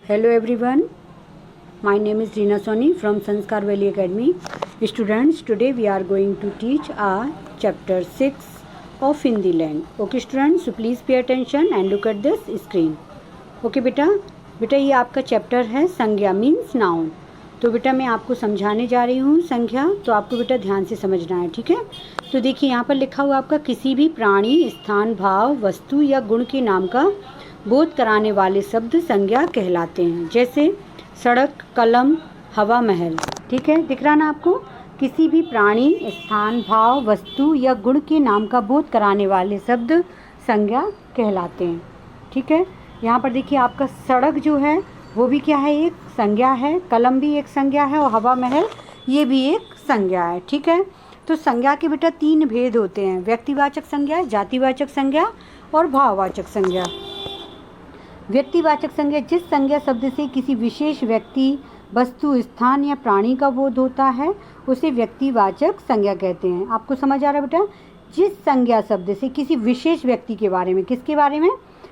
Hello everyone, my name is Reena Soni from Sanskar Valley Academy. Students, today we are going to teach our chapter 6 of Hindi language. Okay students, so please pay attention and look at this screen. Okay बेटा ये आपका chapter है संज्ञा means noun. तो बेटा मैं आपको समझाने जा रही हूँ संज्ञा, तो आपको बेटा ध्यान से समझना है, ठीक है. तो देखिए यहाँ पर लिखा हुआ आपका किसी भी प्राणी, स्थान, भाव, वस्तु या गुण के नाम का बोध कराने वाले शब्द संज्ञा कहलाते हैं. जैसे सड़क, कलम, हवा, महल. ठीक है, दिख रहा ना आपको. किसी भी प्राणी, स्थान, भाव, वस्तु या गुण के नाम का बोध कराने वाले शब्द संज्ञा कहलाते हैं. ठीक है, यहाँ पर देखिए आपका सड़क जो है वो भी क्या है, एक संज्ञा है. कलम भी एक संज्ञा है और हवा, महल ये भी एक संज्ञा है. ठीक है, तो संज्ञा के बेटा 3 भेद होते हैं: व्यक्तिवाचक संज्ञा, जातिवाचक संज्ञा और भाववाचक संज्ञा. व्यक्तिवाचक संज्ञा जिस संज्ञा शब्द से किसी विशेष व्यक्ति, वस्तु, स्थान या प्राणी का बोध होता है उसे व्यक्तिवाचक संज्ञा कहते हैं. आपको समझ आ रहा है बेटा? जिस संज्ञा शब्द से किसी विशेष व्यक्ति के बारे में, किसके बारे में,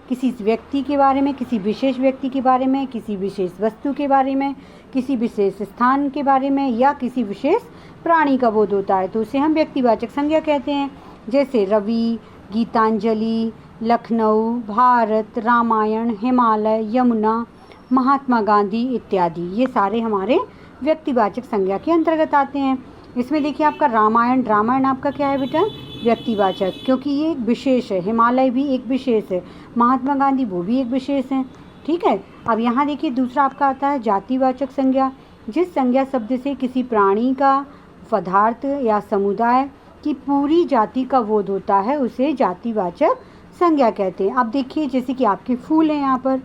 किसी व्यक्ति के बारे में, किसी विशेष व्यक्ति के बारे में, किसी विशेष वस्तु के बारे में, किसी विशेष स्थान के बारे में या किसी विशेष प्राणी का बोध होता है तो उसे हम व्यक्तिवाचक संज्ञा कहते हैं. जैसे रवि, गीतांजलि, लखनऊ, भारत, रामायण, हिमालय, यमुना, महात्मा गांधी इत्यादि ये सारे हमारे व्यक्तिवाचक संज्ञा के अंतर्गत आते हैं. इसमें देखिए आपका रामायण आपका क्या है बेटा, व्यक्तिवाचक, क्योंकि ये एक विशेष है. हिमालय भी एक विशेष है, महात्मा गांधी वो भी एक विशेष है. ठीक है, अब यहाँ देखिए दूसरा आपका आता है जातिवाचक संज्ञा. जिस संज्ञा शब्द से किसी प्राणी का, पदार्थ या समुदाय की पूरी जाति का बोध होता है उसे जातिवाचक संज्ञा कहते हैं. अब देखिए जैसे कि आपके फूल हैं यहाँ पर,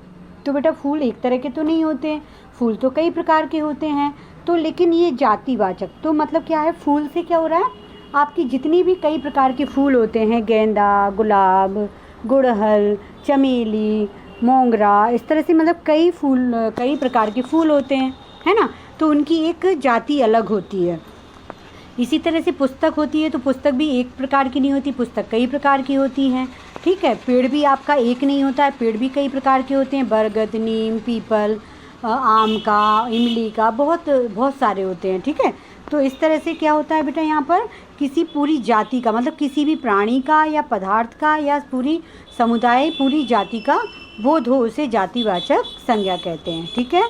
तो बेटा फूल एक तरह के तो नहीं होते हैं, फूल तो कई प्रकार के होते हैं. तो लेकिन ये जातिवाचक तो मतलब क्या है, फूल से क्या हो रहा है, आपकी जितनी भी कई प्रकार के फूल होते हैं, गेंदा, गुलाब, गुड़हल, चमेली, मोंगरा, इस तरह से मतलब कई प्रकार के फूल होते हैं, है ना. तो उनकी एक जाति अलग होती है. इसी तरह से पुस्तक होती है तो पुस्तक भी एक प्रकार की नहीं होती, पुस्तक कई प्रकार की होती हैं. ठीक है, पेड़ भी आपका एक नहीं होता है, पेड़ भी कई प्रकार के होते हैं. बरगद, नीम, पीपल, आम का, इमली का, बहुत सारे होते हैं. ठीक है, तो इस तरह से क्या होता है बेटा, यहाँ पर किसी पूरी जाति का मतलब किसी भी प्राणी का या पदार्थ का या पूरी समुदाय, पूरी जाति का बोध हो उसे जातिवाचक संज्ञा कहते हैं. ठीक है,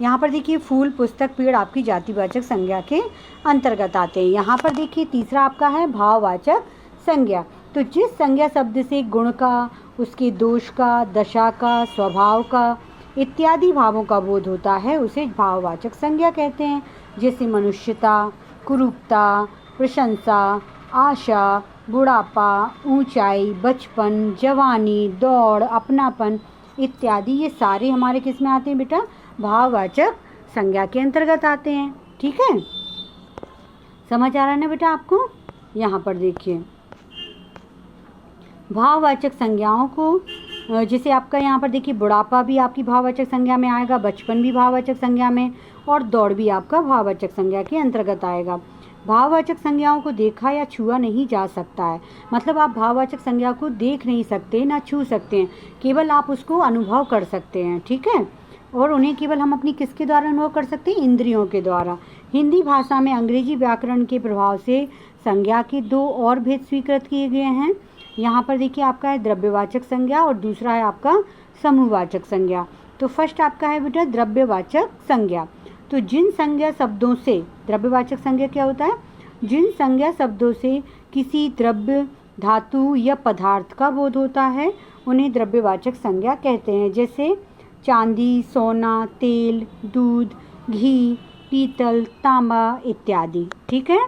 यहाँ पर देखिए फूल, पुस्तक, पेड़ आपकी जातिवाचक संज्ञा के अंतर्गत आते हैं. यहाँ पर देखिए तीसरा आपका है भाववाचक संज्ञा. तो जिस संज्ञा शब्द से गुण का, उसके दोष का, दशा का, स्वभाव का इत्यादि भावों का बोध होता है उसे भाववाचक संज्ञा कहते हैं. जैसे मनुष्यता, कुरूपता, प्रशंसा, आशा, बुढ़ापा, ऊंचाई, बचपन, जवानी, दौड़, अपनापन इत्यादि ये सारे हमारे किस में आते हैं बेटा, भाववाचक संज्ञा के अंतर्गत आते हैं. ठीक है, समझ आ रहा है ना बेटा आपको? यहाँ पर देखिए भाववाचक संज्ञाओं को, जैसे आपका यहाँ पर देखिए बुढ़ापा भी आपकी भाववाचक संज्ञा में आएगा, बचपन भी भाववाचक संज्ञा में, और दौड़ भी आपका भाववाचक संज्ञा के अंतर्गत आएगा. भाववाचक संज्ञाओं को देखा या छुआ नहीं जा सकता है, मतलब आप भाववाचक संज्ञा को देख नहीं सकते ना छू सकते हैं, केवल आप उसको अनुभव कर सकते हैं. ठीक है, और उन्हें केवल हम अपनी किसके द्वारा अनुभव कर सकते हैं, इंद्रियों के द्वारा. हिंदी भाषा में अंग्रेजी व्याकरण के प्रभाव से संज्ञा के 2 और भेद स्वीकृत किए गए हैं. यहाँ पर देखिए आपका है द्रव्यवाचक संज्ञा और दूसरा है आपका समूहवाचक संज्ञा. तो फर्स्ट आपका है बेटा द्रव्यवाचक संज्ञा. तो जिन संज्ञा शब्दों से, द्रव्यवाचक संज्ञा क्या होता है, जिन संज्ञा शब्दों से किसी द्रव्य, धातु या पदार्थ का बोध होता है उन्हें द्रव्यवाचक संज्ञा कहते हैं. जैसे चांदी, सोना, तेल, दूध, घी, पीतल, तांबा इत्यादि. ठीक है,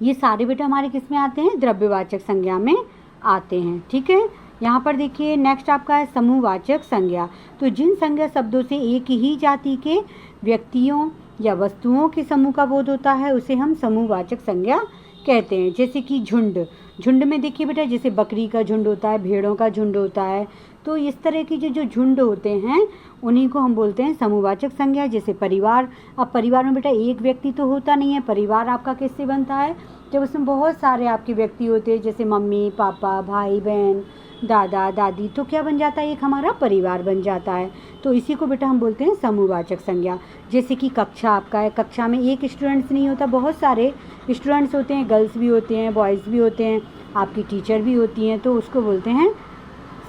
ये सारे बेटा हमारे किस में आते हैं, द्रव्यवाचक संज्ञा में आते हैं. ठीक है, यहाँ पर देखिए नेक्स्ट आपका है समूहवाचक संज्ञा. तो जिन संज्ञा शब्दों से एक ही जाति के व्यक्तियों या वस्तुओं के समूह का बोध होता है उसे हम समूहवाचक संज्ञा कहते हैं. जैसे कि झुंड में देखिए बेटा जैसे बकरी का झुंड होता है, भेड़ों का झुंड होता है, तो इस तरह की जो झुंड होते हैं उन्हीं को हम बोलते हैं समूहवाचक संज्ञा. जैसे परिवार, अब परिवार में बेटा एक व्यक्ति तो होता नहीं है, परिवार आपका किससे बनता है, जब उसमें बहुत सारे आपके व्यक्ति होते हैं, जैसे मम्मी, पापा, भाई, बहन, दादा दादी, तो क्या बन जाता है, एक हमारा परिवार बन जाता है। तो इसी को बेटा हम बोलते हैं समूहवाचक संज्ञा। जैसे कि कक्षा आपका है, कक्षा में एक स्टूडेंट्स नहीं होता, बहुत सारे स्टूडेंट्स होते हैं, गर्ल्स भी होते हैं, बॉयज़ भी होते हैं, आपकी टीचर भी होती हैं, तो उसको बोलते हैं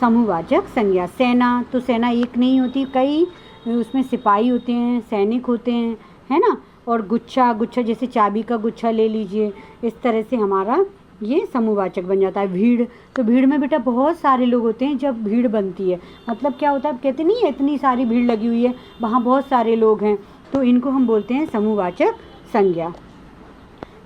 समूहवाचक संज्ञा। सेना, तो सेना एक नहीं होती, कई उसमें सिपाही होते हैं, सैनिक होते हैं, है ना। और गुच्छा, गुच्छा जैसे चाबी का गुच्छा ले लीजिए, इस तरह से हमारा ये समूहवाचक बन जाता है। भीड़, तो भीड़ में बेटा बहुत सारे लोग होते हैं, जब भीड़ बनती है मतलब क्या होता है, कहते नहीं है इतनी सारी भीड़ लगी हुई है, वहाँ बहुत सारे लोग हैं, तो इनको हम बोलते हैं समूहवाचक संज्ञा।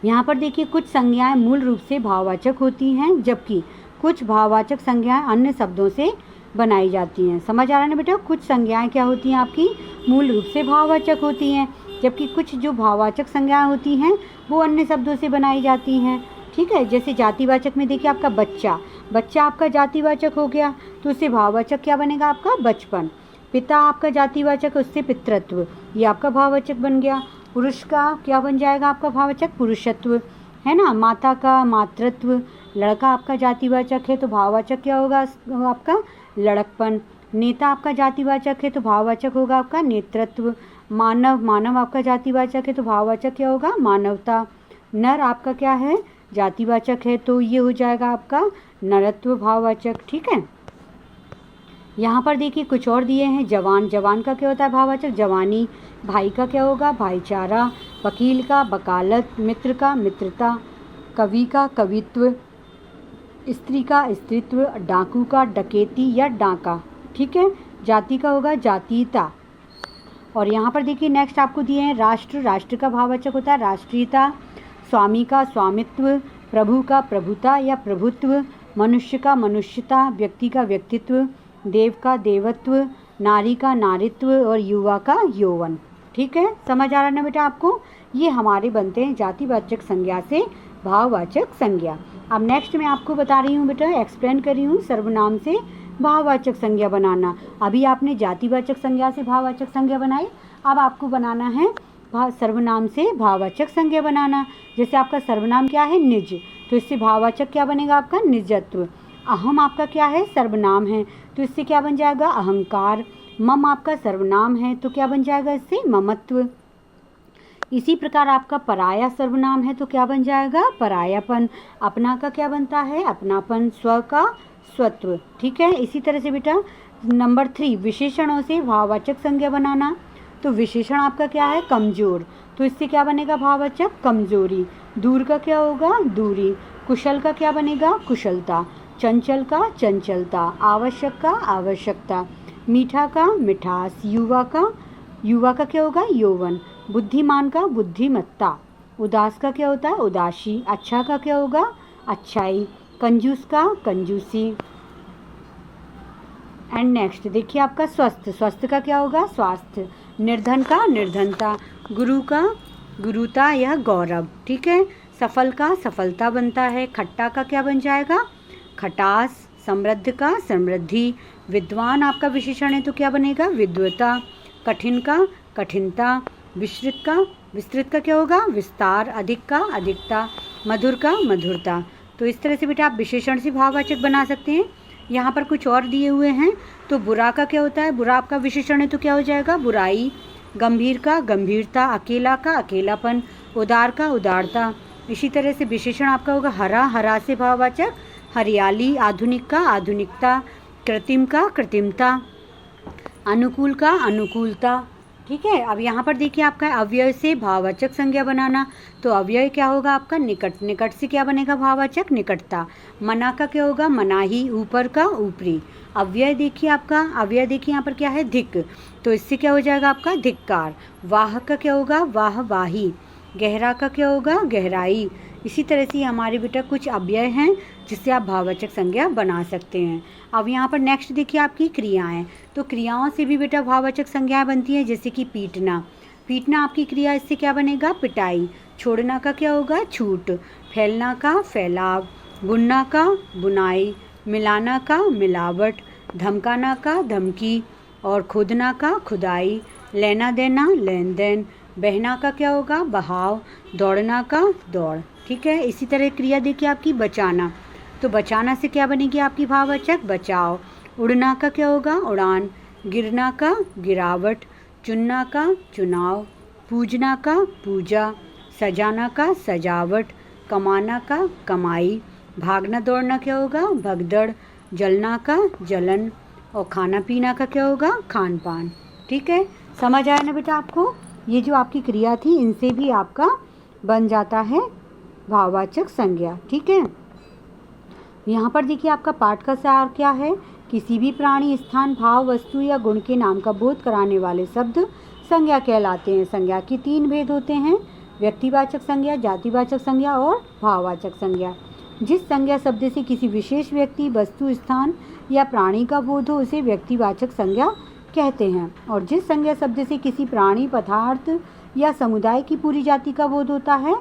यहाँ पर देखिए कुछ संज्ञाएं मूल रूप से भाववाचक होती हैं, जबकि कुछ भाववाचक संज्ञाएं अन्य शब्दों से बनाई जाती हैं। समझ आ रहा है ना बेटा, कुछ संज्ञाएं क्या होती हैं आपकी, मूल रूप से भाववाचक होती हैं, जबकि कुछ जो भाववाचक संज्ञाएं होती हैं वो अन्य शब्दों से बनाई जाती हैं। ठीक है, जैसे जातिवाचक में देखिए आपका बच्चा, बच्चा आपका जातिवाचक हो गया, तो उससे भाववाचक क्या बनेगा आपका बचपन। पिता आपका जातिवाचक, उससे पितृत्व, ये आपका भाववाचक बन गया। पुरुष का क्या बन जाएगा आपका भाववाचक, पुरुषत्व, है ना। माता का मातृत्व, लड़का आपका जातिवाचक है तो भाववाचक क्या होगा आपका लड़कपन। नेता आपका जातिवाचक है तो भाववाचक होगा आपका नेतृत्व। मानव, मानव आपका जातिवाचक है तो भाववाचक क्या होगा मानवता। नर आपका क्या है जातिवाचक है तो ये हो जाएगा आपका नरत्व भाववाचक। ठीक है, यहाँ पर देखिए कुछ और दिए हैं। जवान, जवान का क्या होता है भाववाचक जवानी। भाई का क्या होगा भाईचारा। वकील का वकालत। मित्र का मित्रता। कवि का कवित्व। स्त्री का स्त्रीत्व। डाकू का डकैती या डाका। ठीक है, जाति का होगा जातीयता। और यहाँ पर देखिए नेक्स्ट आपको दिए हैं राष्ट्र, राष्ट्र का भाववाचक होता है राष्ट्रीयता। स्वामी का स्वामित्व। प्रभु का प्रभुता या प्रभुत्व। मनुष्य का मनुष्यता। व्यक्ति का व्यक्तित्व। देव का देवत्व। नारी का नारित्व और युवा का यौवन। ठीक है, समझ आ रहा है ना बेटा आपको, ये हमारे बनते हैं जातिवाचक संज्ञा से भाववाचक संज्ञा। अब नेक्स्ट मैं आपको बता रही हूँ बेटा, एक्सप्लेन कर रही हूँ सर्वनाम से भाववाचक संज्ञा बनाना। अभी आपने जातिवाचक संज्ञा से भाववाचक संज्ञा बनाई, अब आपको बनाना है सर्वनाम से भाववाचक संज्ञा बनाना। जैसे आपका सर्वनाम क्या है निज, तो इससे भाववाचक क्या बनेगा आपका निजत्व। अहम आपका क्या है सर्वनाम है, तो इससे क्या बन जाएगा अहंकार। मम आपका सर्वनाम है तो क्या बन जाएगा इससे ममत्व। इसी प्रकार आपका पराया सर्वनाम है तो क्या बन जाएगा परायापन। अपना का क्या बनता है अपनापन। स्व का स्वत्व। ठीक है, इसी तरह से बेटा नंबर 3 विशेषणों से भाववाचक संज्ञा बनाना। तो विशेषण आपका क्या है कमजोर, तो इससे क्या बनेगा भाववाचक कमजोरी। दूर का क्या होगा दूरी। कुशल का क्या बनेगा कुशलता। चंचल का चंचलता। आवश्यक का आवश्यकता। मीठा का मिठास। युवा का क्या होगा यौवन। बुद्धिमान का बुद्धिमत्ता। उदास का क्या होता है उदासी। अच्छा का क्या होगा अच्छाई। कंजूस का कंजूसी। एंड नेक्स्ट देखिए आपका स्वस्थ, स्वस्थ का क्या होगा स्वास्थ्य। निर्धन का निर्धनता। गुरु का गुरुता या गौरव। ठीक है, सफल का सफलता बनता है। खट्टा का क्या बन जाएगा खटास। समृद्ध का समृद्धि। विद्वान आपका विशेषण है तो क्या बनेगा विद्वता। कठिन का कठिनता। विस्तृत का क्या होगा विस्तार। अधिक का अधिकता। मधुर का मधुरता। तो इस तरह से बेटा आप विशेषण से भाववाचक बना सकते हैं। यहाँ पर कुछ और दिए हुए हैं। तो बुरा का क्या होता है बुरा आपका विशेषण है तो क्या हो जाएगा बुराई। गंभीर का गंभीरता। अकेला का अकेलापन। उदार का उदारता। इसी तरह से विशेषण आपका होगा हरा, हरा से भाववाचक हरियाली। आधुनिक का आधुनिकता। कृत्रिम का कृत्रिमता। अनुकूल का अनुकूलता। ठीक है, अब यहाँ पर देखिए आपका अव्यय से भाववाचक संज्ञा बनाना। तो अव्यय क्या होगा आपका निकट, निकट से क्या बनेगा भाववाचक निकटता। मना का क्या होगा मनाही। ऊपर का ऊपरी। अव्यय देखिए आपका अव्यय देखिए यहाँ पर क्या है धिक, तो इससे क्या हो जाएगा आपका धिक्कार। वाह का क्या होगा वाह वाही। गहरा का क्या होगा गहराई। इसी तरह से हमारे बेटा कुछ अव्यय हैं जिससे आप भाववाचक संज्ञा बना सकते हैं। अब यहाँ पर नेक्स्ट देखिए आपकी क्रियाएं। तो क्रियाओं से भी बेटा भाववाचक संज्ञाएं बनती हैं, जैसे कि पीटना। पीटना आपकी क्रिया, इससे क्या बनेगा पिटाई। छोड़ना का क्या होगा छूट। फैलना का फैलाव। बुनना का बुनाई। मिलाना का मिलावट। धमकाना का धमकी। और खुदना का खुदाई। लेना देना लेन देन। बहना का क्या होगा बहाव। दौड़ना का दौड़। ठीक है, इसी तरह क्रिया देखिए आपकी बचाना। तो बचाना से क्या बनेगी आपकी भाववाचक? बचाव। उड़ना का क्या होगा? उड़ान। गिरना का गिरावट। चुनना का चुनाव। पूजना का पूजा। सजाना का सजावट। कमाना का कमाई। भागना दौड़ना क्या होगा? भगदड़। जलना का जलन। और खाना पीना का क्या होगा? खान पान। ठीक है, समझ आया ना बेटा आपको? ये जो आपकी क्रिया थी इनसे भी आपका बन जाता है भाववाचक संज्ञा। ठीक है, यहाँ पर देखिए आपका पाठ का सार क्या है? किसी भी प्राणी, स्थान, भाव, वस्तु या गुण के नाम का बोध कराने वाले शब्द संज्ञा कहलाते हैं। संज्ञा के 3 भेद होते हैं: व्यक्तिवाचक संज्ञा, जातिवाचक संज्ञा और भाववाचक संज्ञा। जिस संज्ञा शब्द से किसी विशेष व्यक्ति, वस्तु, स्थान या प्राणी का बोध हो उसे व्यक्तिवाचक संज्ञा कहते हैं, और जिस संज्ञा शब्द से किसी प्राणी, पदार्थ या समुदाय की पूरी जाति का बोध होता है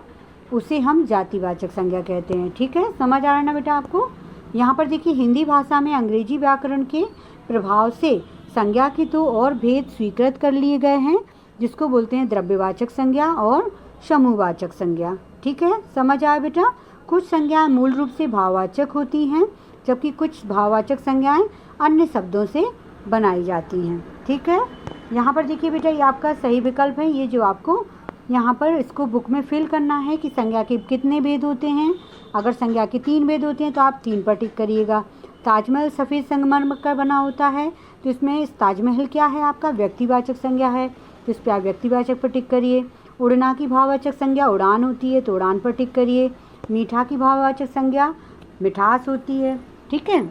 उसे हम जातिवाचक संज्ञा कहते हैं। ठीक है, समझ आ रहा है ना बेटा आपको? यहाँ पर देखिए हिंदी भाषा में अंग्रेजी व्याकरण के प्रभाव से संज्ञा के 2 और भेद स्वीकृत कर लिए गए हैं, जिसको बोलते हैं द्रव्यवाचक संज्ञा और समूहवाचक संज्ञा। ठीक है, समझ आया बेटा? कुछ संज्ञाएं मूल रूप से भाववाचक होती हैं, जबकि कुछ भाववाचक संज्ञाएं अन्य शब्दों से बनाई जाती हैं। ठीक है, यहाँ पर देखिए बेटा ये आपका सही विकल्प है, ये जो आपको यहाँ पर इसको बुक में फिल करना है कि संज्ञा के कितने भेद होते हैं। अगर संज्ञा के 3 भेद होते हैं तो आप 3 पर टिक करिएगा। ताजमहल सफ़ेद संगमरमर का बना होता है, तो इसमें ताजमहल क्या है? आपका व्यक्तिवाचक संज्ञा है, तो इस पर आप व्यक्तिवाचक पर टिक करिए। उड़ना की भाववाचक संज्ञा उड़ान होती है, तो उड़ान पर टिक करिए। मीठा की भाववाचक संज्ञा मिठास होती है। ठीक है,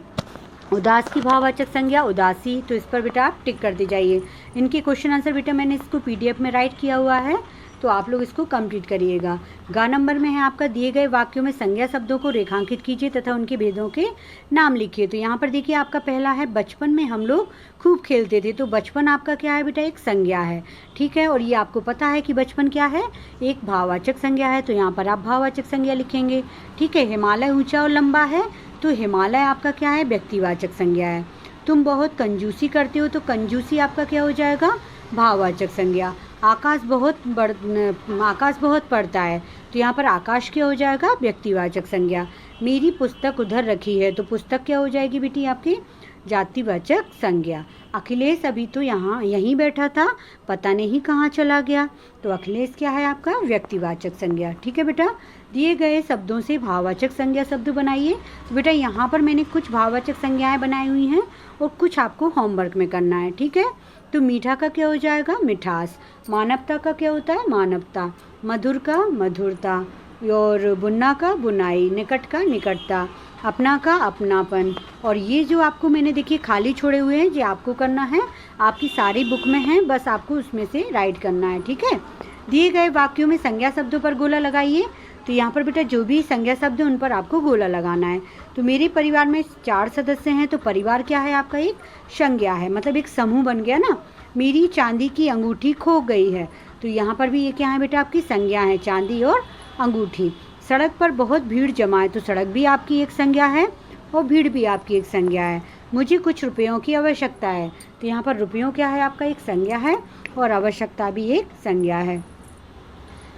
उदास की भाववाचक संज्ञा उदासी, तो इस पर बेटा आप टिक करते जाइए। इनके क्वेश्चन आंसर बेटा मैंने इसको PDF में राइट किया हुआ है, तो आप लोग इसको कंप्लीट करिएगा। गा नंबर में है आपका दिए गए वाक्यों में संज्ञा शब्दों को रेखांकित कीजिए तथा उनके भेदों के नाम लिखिए। तो यहाँ पर देखिए आपका पहला है बचपन में हम लोग खूब खेलते थे, तो बचपन आपका क्या है बेटा? एक संज्ञा है। ठीक है, और ये आपको पता है कि बचपन क्या है? एक भाववाचक संज्ञा है, तो यहाँ पर आप भाववाचक संज्ञा लिखेंगे। ठीक है, हिमालय ऊंचा और लंबा है, तो हिमालय आपका क्या है? व्यक्तिवाचक संज्ञा है। तुम बहुत कंजूसी करते हो, तो कंजूसी आपका क्या हो जाएगा? भाववाचक संज्ञा। आकाश बहुत पड़ता है, तो यहाँ पर आकाश क्या हो जाएगा? व्यक्तिवाचक संज्ञा। मेरी पुस्तक उधर रखी है, तो पुस्तक क्या हो जाएगी बेटी? आपकी जातिवाचक संज्ञा। अखिलेश अभी तो यहीं बैठा था, पता नहीं कहाँ चला गया, तो अखिलेश क्या है? आपका व्यक्तिवाचक संज्ञा। ठीक है बेटा, दिए गए शब्दों से भाववाचक संज्ञा शब्द बनाइए। तो बेटा यहाँ पर मैंने कुछ भाववाचक संज्ञाएं बनाई हुई हैं और कुछ आपको होमवर्क में करना है। ठीक है, तो मीठा का क्या हो जाएगा? मिठास। मानवता का क्या होता है? मानवता। मधुर का मधुरता, और बुनना का बुनाई। निकट का निकटता। अपना का अपनापन। और ये जो आपको मैंने देखिए खाली छोड़े हुए हैं, ये आपको करना है, आपकी सारी बुक में है, बस आपको उसमें से राइट करना है। ठीक है, दिए गए वाक्यों में संज्ञा शब्दों पर गोला लगाइए। तो यहाँ पर बेटा जो भी संज्ञा शब्द है उन पर आपको गोला लगाना है। तो मेरे परिवार में 4 सदस्य हैं, तो परिवार क्या है? आपका एक संज्ञा है, मतलब एक समूह बन गया ना। मेरी चांदी की अंगूठी खो गई है, तो यहाँ पर भी ये क्या है बेटा? आपकी संज्ञा है, चांदी और अंगूठी। सड़क पर बहुत भीड़ जमा है, तो सड़क भी आपकी एक संज्ञा है और भीड़ भी आपकी एक संज्ञा है। मुझे कुछ रुपयों की आवश्यकता है, तो यहाँ पर रुपयों क्या है? आपका एक संज्ञा है और आवश्यकता भी एक संज्ञा है।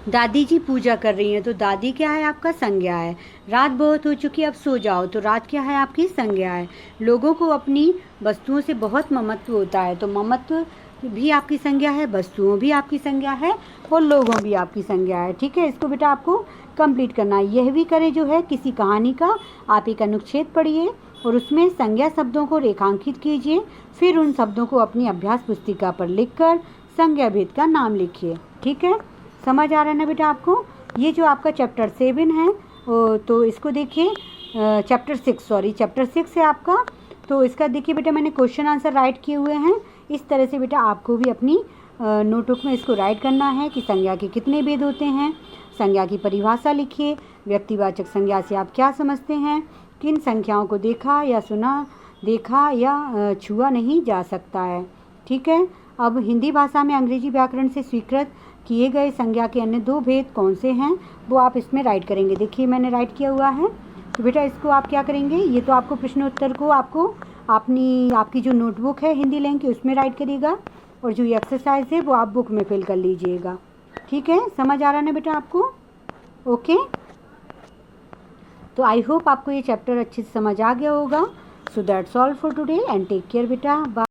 दादी जी पूजा कर रही हैं, तो दादी क्या है? आपका संज्ञा है। रात बहुत हो चुकी, अब सो जाओ, तो रात क्या है? आपकी संज्ञा है। लोगों को अपनी वस्तुओं से बहुत ममत्व होता है, तो ममत्व भी आपकी संज्ञा है, वस्तुओं भी आपकी संज्ञा है और लोगों भी आपकी संज्ञा है। ठीक है, इसको बेटा आपको कंप्लीट करना है। यह भी करें जो है किसी कहानी का आप एक अनुच्छेद पढ़िए और उसमें संज्ञा शब्दों को रेखांकित कीजिए, फिर उन शब्दों को अपनी अभ्यास पुस्तिका पर लिखकर संज्ञा भेद का नाम लिखिए। ठीक है, समझ आ रहा है ना बेटा आपको? ये जो आपका चैप्टर 7 है, तो इसको देखिए, चैप्टर 6 है आपका। तो इसका देखिए बेटा मैंने क्वेश्चन आंसर राइट किए हुए हैं। इस तरह से बेटा आपको भी अपनी नोटबुक में इसको राइट करना है कि संज्ञा के कितने भेद होते हैं। संज्ञा की परिभाषा लिखिए। व्यक्तिवाचक संज्ञा से आप क्या समझते हैं? किन संख्याओं को देखा या छुआ नहीं जा सकता है। ठीक है, अब हिंदी भाषा में अंग्रेजी व्याकरण से स्वीकृत किए गए संज्ञा के अन्य 2 भेद कौन से हैं, वो आप इसमें राइट करेंगे। देखिए मैंने राइट किया हुआ है, तो बेटा इसको आप क्या करेंगे? ये तो आपको प्रश्नोत्तर को आपको आपकी जो नोटबुक है हिंदी लैंग्वेज की उसमें राइट करिएगा, और जो एक्सरसाइज है वो आप बुक में फिल कर लीजिएगा। ठीक है, समझ आ रहा है ना बेटा आपको? ओके, तो आई होप आपको ये चैप्टर अच्छे से समझ आ गया होगा. So that's all for today and take care बेटा. बाय.